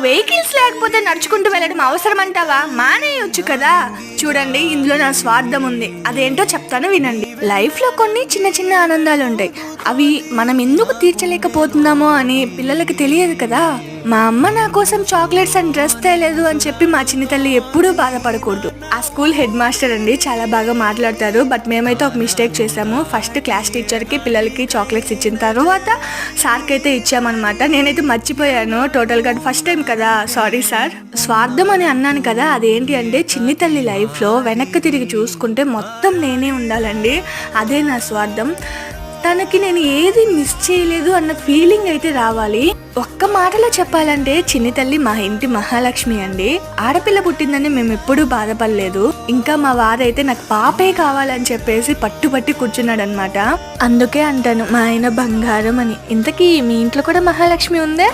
Vehicles లేకపోతే నడుచుకుంటూ వెళ్ళడం అవసరం అంటావా? మానేయొచ్చు కదా. చూడండి, ఇందులో నా స్వార్థం ఉంది. అదేంటో చెప్తాను, వినండి. లైఫ్ లో కొన్ని చిన్న చిన్న ఆనందాలు ఉంటాయి. అవి మనం ఎందుకు తీర్చలేకపోతున్నామో అని పిల్లలకి తెలియదు కదా. మా అమ్మ నా కోసం చాక్లెట్స్ అండ్ డ్రెస్ తేలేదు అని చెప్పి మా చిన్న తల్లి ఎప్పుడూ బాధపడకూడదు. ఆ స్కూల్ హెడ్ మాస్టర్ అండి చాలా బాగా మాట్లాడతారు. బట్ మేమైతే ఒక మిస్టేక్ చేసాము. ఫస్ట్ క్లాస్ టీచర్ కి పిల్లలకి చాక్లెట్స్ ఇచ్చిన తర్వాత సార్కి అయితే ఇచ్చామన్నమాట. నేనైతే మర్చిపోయాను టోటల్ గా, ఫస్ట్ టైం కదా, సారీ సార్. స్వార్థం అని అన్నాను కదా, అదేంటి అంటే చిన్ని తల్లి లైఫ్ లో వెనక్కి తిరిగి చూసుకుంటే మొత్తం నేనే ఉండాలండి. అదే నా స్వార్థం. తనకి నేను ఏది మిస్ చేయలేదు అన్న ఫీలింగ్ అయితే రావాలి. ఒక్క మాటలో చెప్పాలంటే చిన్ని తల్లి మా ఇంటి మహాలక్ష్మి అండి. ఆడపిల్ల పుట్టిందని మేము ఎప్పుడూ బాధపడలేదు. ఇంకా మా వారైతే నాకు పాపే కావాలని చెప్పేసి పట్టుబట్టి కూర్చున్నాడు అనమాట. అందుకే అంటాను మా ఆయన బంగారం అని. ఇంతకీ మీ ఇంట్లో కూడా మహాలక్ష్మి ఉందే?